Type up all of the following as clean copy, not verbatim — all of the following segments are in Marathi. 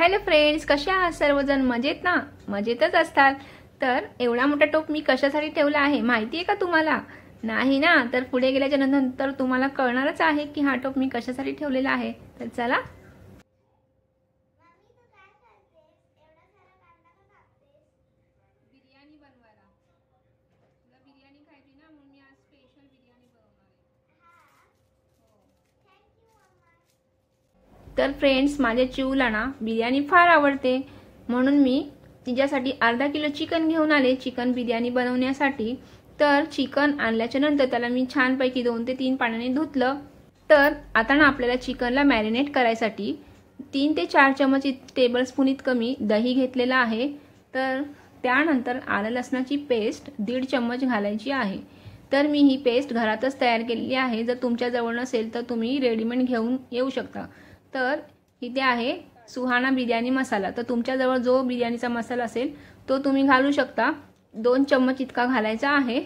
हॅलो फ्रेंड्स, कसे आहात सर्वजण? मजेत ना? मजेतच असतात. तर एवढा मोठा टोप मी कशासाठी ठेवला आहे माहिती आहे का तुम्हाला? नाही ना? तर पुढे गेल्याच्या नंतर तुम्हाला कळणारच आहे की हा टोप मी कशासाठी ठेवलेला आहे. तर चला. बिर्याणी बनवायला. तुला बिर्याणी खायची ना, म्हणून मी आज स्पेशल बिर्याणी बनवणार आहे. तर फ्रेंड्स, माझ्या चिवला ना बिर्याणी फार आवडते, म्हणून मी तिच्यासाठी अर्धा किलो चिकन घेऊन आले चिकन बिर्याणी बनवण्यासाठी. तर चिकन आणल्याच्या नंतर त्याला मी छानपैकी 2 ते 3 पाण्याने धुतलं. तर आता ना आपल्याला चिकनला मॅरिनेट करायसाठी 3 ते 4 चमच टेबलस्पून इतकं मी दही घेतलेलं आहे. तर त्यानंतर आलं लसणाची पेस्ट 1.5 चम्मच घालायची आहे. तर मी ही पेस्ट घरातच तयार केलेली आहे. जर तुमच्या जवळ नसेल तर तुम्ही रेडीमेड घेऊन येऊ शकता. तर इथे आहे सुहाना बिर्याणी मसाला. तर तुमच्याजवळ जो बिर्याणीचा मसाला असेल तो तुम्ही घालू शकता. 2 चम्मच इतका घालायचा आहे.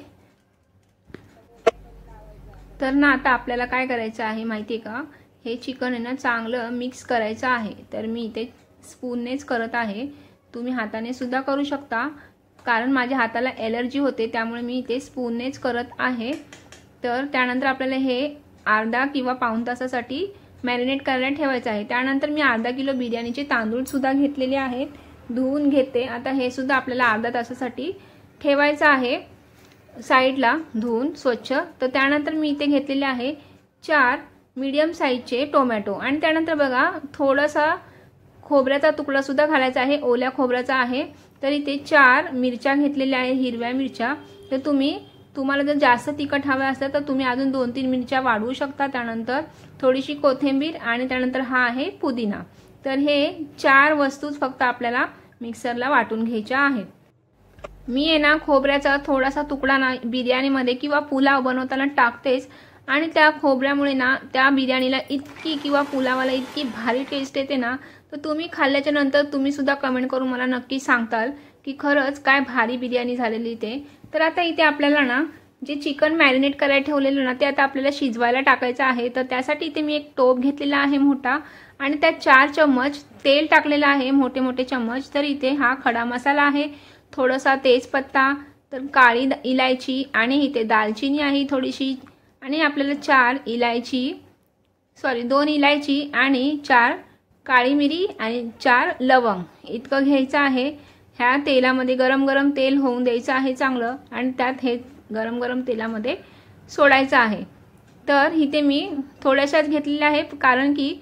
तर ना आता आपल्याला काय करायचं आहे माहिती आहे का? हे चिकन आहे ना चांगलं मिक्स करायचं आहे. तर मी इथे स्पूननेच करत आहे. तुम्ही हाताने सुद्धा करू शकता, कारण माझ्या हाताला ॲलर्जी होते त्यामुळे मी इथे स्पूननेच करत आहे. तर त्यानंतर आपल्याला हे अर्धा किंवा पाऊण तासासाठी मॅरिनेट करायला ठेवायचं आहे. त्यानंतर मी अर्धा किलो बिर्याणीचे तांदूळ सुद्धा घेतलेले आहेत, धुवून घेते. आता हे सुद्धा आपल्याला अर्धा तासासाठी ठेवायचं आहे साईडला धुवून स्वच्छ. तर त्यानंतर मी इथे घेतलेले आहे 4 मीडियम साईजचे टोमॅटो. आणि त्यानंतर बघा थोडासा खोबऱ्याचा तुकडा सुद्धा घालायचा आहे, ओल्या खोबऱ्याचा आहे. तर इथे 4 मिरच्या घेतलेल्या आहेत, हिरव्या मिरच्या. तर तुम्हाला जर जास्त तिखट हवं असेल तर तुम्ही अजून 2-3 मिरच्या वाढवू शकता. त्यानंतर थोडीशी कोथिंबीर आणि त्यानंतर हा आहे पुदिना. तर हे 4 वस्तूच फक्त आपल्याला मिक्सरला वाटून घ्यायच्या आहेत. मी आहे ना खोबऱ्याचा थोडासा तुकडा ना बिर्याणीमध्ये किंवा पुलाव बनवताना टाकतेच, आणि त्या खोबऱ्यामुळे ना त्या बिर्याणीला इतकी किंवा पुलावाला इतकी भारी टेस्ट येते ना. तर तुम्ही खाल्ल्याच्या नंतर तुम्ही सुद्धा कमेंट करून मला नक्की सांगताल की खरंच काय भारी बिर्याणी झालेली ते. तर आता इथे आपल्याला ना जे चिकन मॅरिनेट करायला ठेवलेलं ना ते आता आपल्याला शिजवायला टाकायचं आहे. तर त्यासाठी इथे मी एक टोप घेतलेला आहे मोठा, आणि त्यात 4 चम्मच तेल टाकलेलं आहे, मोठे मोठे चम्मच. तर इथे हा खडा मसाला आहे, थोडासा तेजपत्ता, तर काळी इलायची, आणि इथे दालचिनी आहे थोडीशी, आणि आपल्याला 2 इलायची आणि 4 काळी मिरी आणि 4 लवंग इतकं घ्यायचं आहे. ह्या तेलामध्ये गरम गरम तेल होऊन द्यायचं आहे चांगलं, आणि त्यात हे गरम गरम तेलामध्ये सोडायचं आहे. तर इथे मी थोड्याशाच घेतलेल्या आहे, कारण की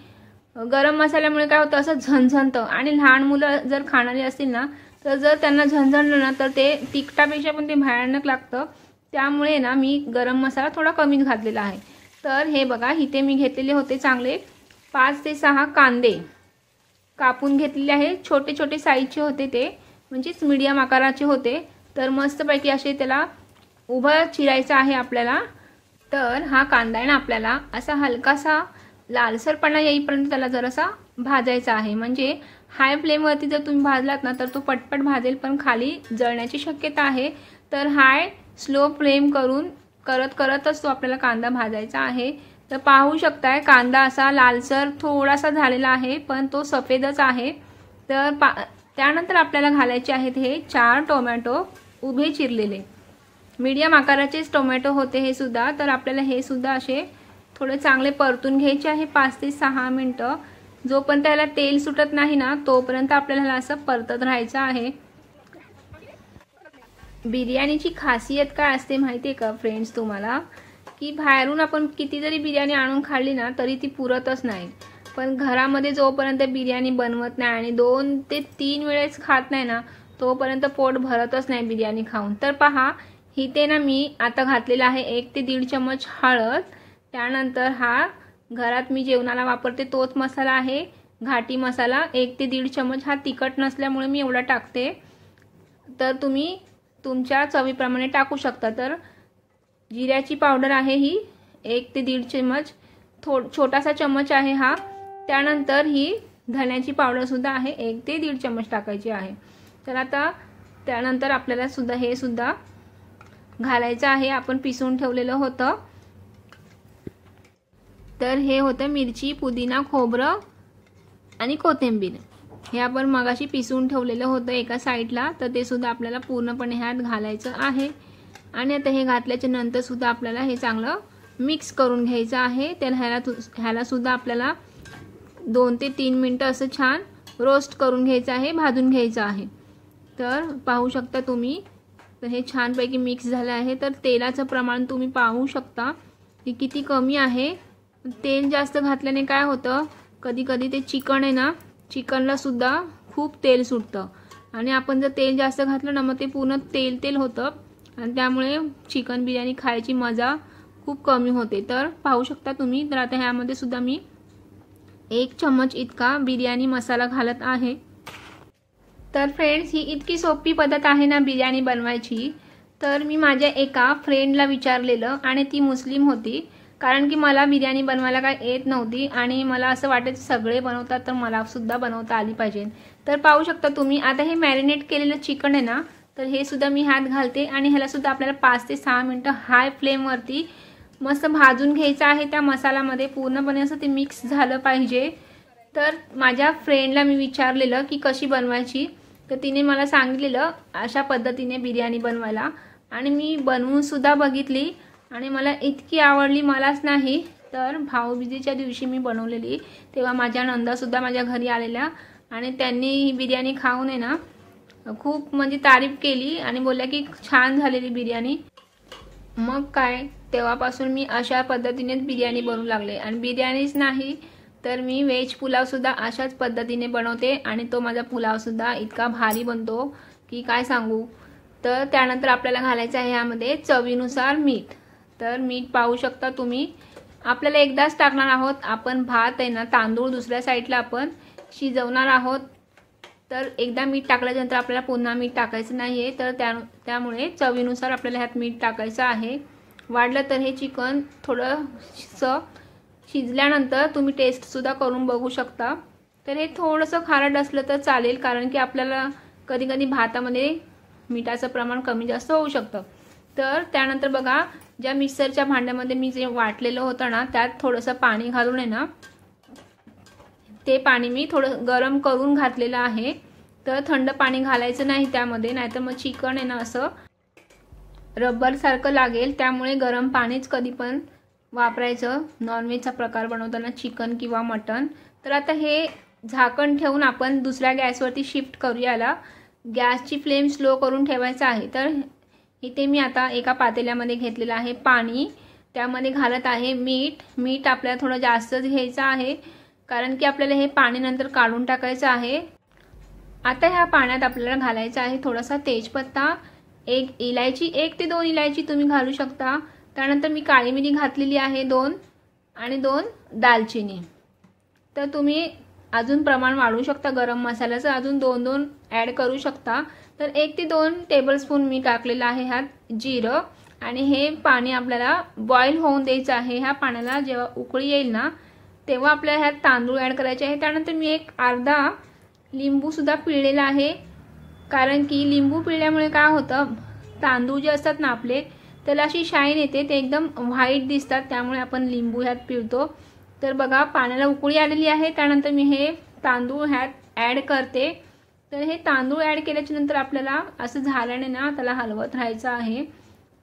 गरम मसाल्यामुळे काय होतं असं झणझणतं, आणि लहान मुलं जर खाणारी असतील ना तर जर त्यांना झणझणलं ना तर ते तिखटापेक्षा पण ते भयानक लागतं. त्यामुळे ना मी गरम मसाला थोडा कमीच घातलेला आहे. तर हे बघा इथे मी घेतलेले होते चांगले 5 ते 6 कांदे कापून घेतलेले आहे. छोटे छोटे साईजचे होते ते, म्हणजेच मीडियम आकाराचे होते. तर मस्तपैकी असे त्याला उभं चिरायचं आहे आपल्याला. तर हा कांदा आहे ना आपल्याला असा हलकासा लालसरपणा येईपर्यंत त्याला जरासा भाजायचा आहे. म्हणजे हाय फ्लेमवरती जर तुम्ही भाजलात ना तर तो पटपट भाजेल, पण खाली जळण्याची शक्यता आहे. तर हाय स्लो फ्लेम करतच तो आपल्याला कांदा भाजायचा आहे. तर पाहू शकताय कांदा असा लालसर थोडासा झालेला आहे, पण तो सफेदच आहे. तर त्यानंतर आपल्याला घालायचे आहेत हे 4 टोमॅटो उभे चिरलेले, मीडियम आकाराचेच टोमॅटो होते हे सुद्धा. तर आपल्याला हे सुद्धा असे थोडे चांगले परतून घ्यायचे आहे 5 ते 6 मिनिटं. जोपर्यंत त्याला तेल सुटत नाही ना तोपर्यंत आपल्याला असं परतत राहायचं आहे. बिर्याणीची खासियत काय असते माहिती आहे का फ्रेंड्स तुम्हाला? की बाहेरून आपण किती जरी बिर्याणी आणून खाल्ली ना तरी ती पुरतच नाही, पण घरामध्ये जोपर्यंत बिर्याणी बनवत नाही आणि 2 ते 3 वेळेस खात नाही ना तोपर्यंत पोट भरतच नाही बिर्याणी खाऊन. तर पहा इथे ना मी आता घातलेला आहे 1 ते 1.5 चम्मच हळद. त्यानंतर हा घरात मी जेवणाला वापरते तोच मसाला आहे, घाटी मसाला 1 ते 1.5 चम्मच. हा तिखट नसल्यामुळे मी एवढा टाकते, तर तुम्ही तुमच्या चवीप्रमाणे टाकू शकता. तर जिऱ्याची पावडर आहे ही 1 ते 1.5 चम्मच, छोटासा चम्मच आहे हा. त्यानंतर ही धण्याची पावडर सुद्धा आहे 1 ते 1.5 चम्मच टाकायची आहे. तर आता त्यानंतर आपल्याला सुद्धा हे सुद्धा घालायचं आहे, आपण पिसून ठेवलेलं होतं. तर हे होतं मिरची, पुदिना, खोबरं आणि कोथिंबीर. हे आपण मगाशी पिसून ठेवलेलं होतं एका साईडला, तर ते सुद्धा आपल्याला पूर्णपणे ह्यात घालायचं आहे। आणि आता हे घातल्याच्या नंतर सुद्धा आपल्याला हे चांगलं मिक्स करून घ्यायचं आहे। तर ह्याला सुद्धा आपल्याला 2 ते 3 मिनिटं असं छान रोस्ट करून घ्यायचं आहे, भाजून घ्यायचं आहे। तर पाहू शकता तुम्ही, तर हे छानपैकी मिक्स झालं आहे। तर तेलाचं प्रमाण तुम्ही पाहू शकता की किती कमी आहे। तेल जास्त घातल्याने काय होतं, कधी कधी ते चिकन आहे ना, चिकनला सुद्धा खूप तेल सुटतं आणि आपण जर तेल जास्त घातलं ना, मग ते पूर्ण तेल तेल होतं आणि त्यामुळे चिकन बिर्याणी खायची मजा खूप कमी होते। तर पाहू शकता तुम्ही। तर आता ह्यामध्ये सुद्धा मी 1 चम्मच इतका बिर्याणी मसाला घालत आहे। तर फ्रेंड्स, ही इतकी सोपी पद्धत आहे ना बिर्याणी बनवायची। तर मी माझ्या एका फ्रेंडला विचारलेलं आणि ती मुस्लिम होती, कारण की मला बिर्याणी बनवायला काय येत नव्हती आणि मला असं वाटायचं सगळे बनवतात तर मला सुद्धा बनवता आली पाहिजे। तर पाहू शकता तुम्ही, आता हे मॅरिनेट केलेलं चिकन आहे ना, तर हे सुद्धा मी ह्यात घालते आणि ह्याला सुद्धा आपल्याला 5 ते 6 मिनिटं हाय फ्लेमवरती मस्त भाजून घ्यायचं आहे। त्या मसाल्यामध्ये पूर्णपणे असं ते मिक्स झालं पाहिजे। तर माझ्या फ्रेंडला मी विचारलेलं की कशी बनवायची, तर तिने मला सांगितलेलं अशा पद्धतीने बिर्याणी बनवायला आणि मी बनवून सुद्धा बघितली आणि मला इतकी आवडली। मलाच नाही तर भाऊबीजेच्या दिवशी मी बनवलेली, तेव्हा माझ्या नंदासुद्धा माझ्या घरी आलेल्या आणि त्यांनी ही बिर्याणी खाऊन आहे ना खूप म्हणजे तारीफ केली आणि बोलल्या की छान झालेली बिर्याणी। मग काय, तेव्हापासून मी अशा पद्धतीनेच बिर्याणी बनवू लागले आणि बिर्याणीच नाही तर मी व्हेज पुलावसुद्धा अशाच पद्धतीने बनवते आणि तो माझा पुलावसुद्धा इतका भारी बनतो की काय सांगू। तर त्यानंतर आपल्याला घालायचं आहे यामध्ये चवीनुसार मीठ। तर मीठ पाहू शकता तुम्ही, आपल्याला एकदाच टाकणार आहोत। आपण भात आहे ना, तांदूळ दुसऱ्या साईडला आपण शिजवणार आहोत, तर एकदा मीठ टाकल्यानंतर आपल्याला पुन्हा मीठ टाकायचं नाही आहे। तर त्यामुळे चवीनुसार आपल्याला ह्यात मीठ टाकायचं आहे। वाढलं तर हे चिकन थोडंसं शिजल्यानंतर तुम्ही टेस्टसुद्धा करून बघू शकता। तर हे थोडंसं खारट असलं तर चालेल, कारण की आपल्याला कधी कधी भातामध्ये मिठाचं प्रमाण कमी जास्त होऊ शकतं। तर त्यानंतर बघा, ज्या मिक्सरच्या भांड्यामध्ये मी जे वाटलेलं होतं ना, त्यात थोडंसं पाणी घालून आहे ना, ते पाणी मी थोडं गरम करून घातलेलं आहे। तर थंड पाणी घालायचं नाही त्यामध्ये, नाहीतर मग चिकन आहे ना असं रबरसारखं लागेल। त्यामुळे गरम पाणीच कधी पण वापरायचं नॉनव्हेजचा प्रकार बनवताना, चिकन किंवा मटन। तर आता हे झाकण ठेवून आपण दुसऱ्या गॅसवरती शिफ्ट करूयाला। गॅसची फ्लेम स्लो करून ठेवायचा आहे। तर इथे मी आता एका पातेल्यामध्ये घेतलेलं आहे पाणी, त्यामध्ये घालत आहे मीठ। मीठ आपल्याला थोडं जास्तच घ्यायचं आहे, कारण की आपल्याला हे पाणी नंतर काढून टाकायचं आहे। आता ह्या पाण्यात आपल्याला घालायचं आहे थोडासा तेजपत्ता, 1 इलायची, 1 ते 2 इलायची तुम्ही घालू शकता। त्यानंतर मी काळी मिरी घातलेली आहे 2 आणि 2 दालचिनी। तर तुम्ही अजून प्रमाण वाढवू शकता गरम मसाल्याचं, अजून 2-2 ॲड करू शकता। तर 1 ते 2 टेबलस्पून मी टाकलेलं आहे ह्यात जिरं आणि हे पाणी आपल्याला बॉईल होऊन द्यायचं आहे। ह्या पाण्याला जेव्हा उकळी येईल ना, तेव्हा आपल्याला ह्यात तांदूळ ॲड करायचे आहे। त्यानंतर मी एक अर्धा लिंबूसुद्धा पिळलेला आहे, कारण की लिंबू पिळल्यामुळे काय होतं, तांदूळ जे असतात ना आपले, त्याला अशी शाईन येते, ते एकदम व्हाईट दिसतात, त्यामुळे आपण लिंबू ह्यात पिळतो। तर बघा, पाण्याला उकळी आलेली आहे। त्यानंतर मी हे तांदूळ ह्यात ॲड करते। तर हे तांदूळ ॲड केल्याच्या नंतर आपल्याला असं झाल्याने ना त्याला हलवत राहायचं आहे,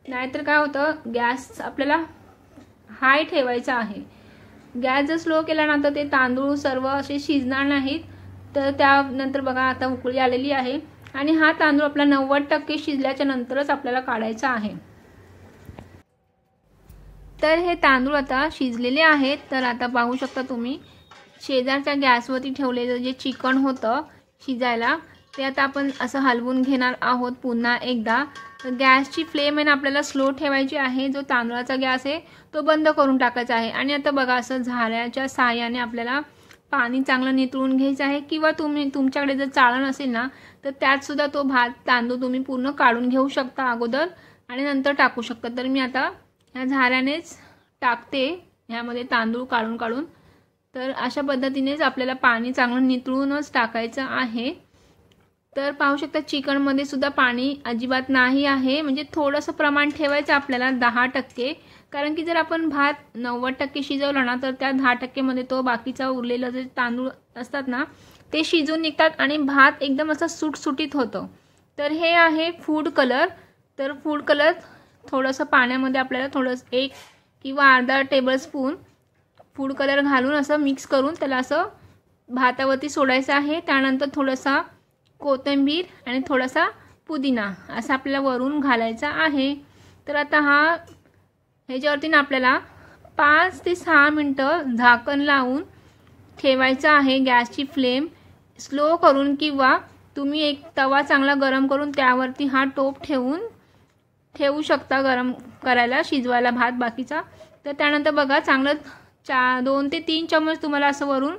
नाहीतर काय होतं, गॅस आपल्याला हाय ठेवायचा आहे। गॅस जर स्लो केला ना तर ते तांदूळ सर्व असे शिजणार नाहीत। तर त्यानंतर बघा, आता उकळी आलेली आहे आणि हा तांदूळ आपला 90% शिजल्याच्या नंतरच आपल्याला काढायचा आहे। तर हे तांदूळ आता शिजलेले आहेत। तर आता पाहू शकता तुम्ही, शेजारच्या गॅसवरती ठेवलेलं जे चिकन होतं शिजायला, ते आता आपण असं हलवून घेणार आहोत पुन्हा एकदा। तर गॅसची फ्लेम आहे ना आपल्याला स्लो ठेवायची आहे। जो तांदळाचा गॅस आहे तो बंद करून टाकायचा आहे आणि आता बघा, असं झाऱ्याच्या साहाय्याने आपल्याला पाणी चांगलं नितळून घ्यायचं आहे, किंवा तुमच्याकडे जर चाळण असेल ना, तर त्यात सुद्धा तो तांदूळ तुम्ही पूर्ण काढून घेऊ शकता अगोदर आणि नंतर टाकू शकता। तर मी आता ह्या झाऱ्यानेच टाकते ह्यामध्ये तांदूळ काढून। तर अशा पद्धतीनेच आपल्याला पाणी चांगलं नितळूनच टाकायचं आहे। तर पाहू शकता, चिकनमध्ये सुद्धा पाणी अजिबात नाही आहे, म्हणजे थोडंसं प्रमाण ठेवायचं आपल्याला 10%, कारण की जर आपण भात 90% शिजवला ना, तर त्या 10% मध्ये तो बाकीचा उरलेला जे तांदूळ असतात ना, ते शिजून निघतात आणि भात एकदम असा सुटसुटीत होतो। तर हे आहे फूड कलर। तर फूड कलर थोडंसं पाण्यामध्ये आपल्याला थोडंसं 1 किंवा अर्धा टेबलस्पून फूड कलर घालून असं मिक्स करून त्याला असं भातावरती सोडायचं आहे। त्यानंतर थोडासा कोथिंबीर आणि थोडासा पुदिना असं आपल्याला वरून घालायचा आहे। तर आता ह्याच्यावरती ना आपल्याला 5 ते 6 मिनिटं झाकण लावून ठेवायचं आहे। गॅसची फ्लेम स्लो करून किंवा तुम्ही एक तवा चांगला गरम करून त्यावरती हा टोप ठेवू शकता गरम करायला, शिजवायला भात बाकीचा। तर त्यानंतर बघा चांगलं 2 ते 3 चम्मच तुम्हाला असं वरून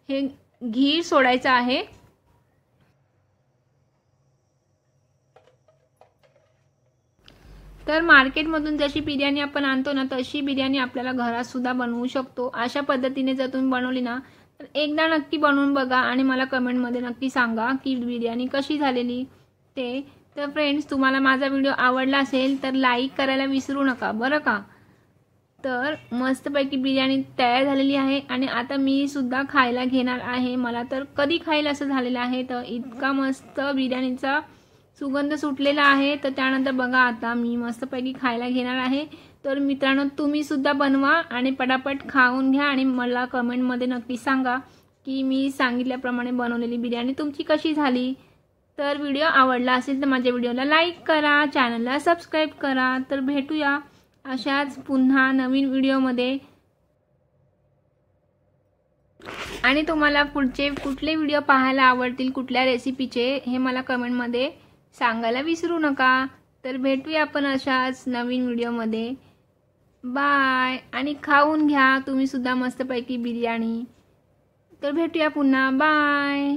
हे घी सोडायचं आहे। तर मार्केटमधून जशी बिर्याणी आपण आणतो ना तशी बिर्याणी आपल्याला घरात सुद्धा बनवू शकतो। अशा पद्धतीने जर तुम्ही बनवली ना तर एकदा नक्की बनवून बघा आणि मला कमेंटमध्ये नक्की सांगा की बिर्याणी कशी झालेली ते। तर फ्रेंड्स, तुम्हाला माझा व्हिडिओ आवडला असेल तर लाईक करायला विसरू नका बरं का। तर मस्तपैकी बिर्याणी तयार झालेली आहे आणि आता मी सुद्धा खायला घेणार आहे। मला तर कधी खाईल असं झालेलं आहे। तर इतका मस्त बिर्याणीचा सुगंध सुटलेला आहे। तर त्यानंतर बघा आता मी मस्तपैकी खायला घेणार आहे। तर मित्रांनो, तुम्ही सुद्धा बनवा आणि पटापट खाऊन घ्या आणि मला कमेंटमध्ये नक्की सांगा की मी सांगितल्याप्रमाणे बनवलेली बिर्याणी तुमची कशी झाली। तर व्हिडिओ आवडला असेल तर माझ्या व्हिडिओला लाईक करा, चॅनलला सबस्क्राईब करा। तर भेटूया अशाच पुन्हा नवीन व्हिडिओमध्ये। आणि तुम्हाला पुढचे कुठले व्हिडिओ पाहायला आवडतील, कुठल्या रेसिपीचे, हे मला कमेंटमध्ये सांगायला विसरू नका। तर भेटूया आपण अशाच नवीन व्हिडिओमध्ये। बाय। आणि खाऊन घ्या तुम्ही सुद्धा मस्तपैकी बिर्याणी। तर भेटूया पुन्हा। बाय।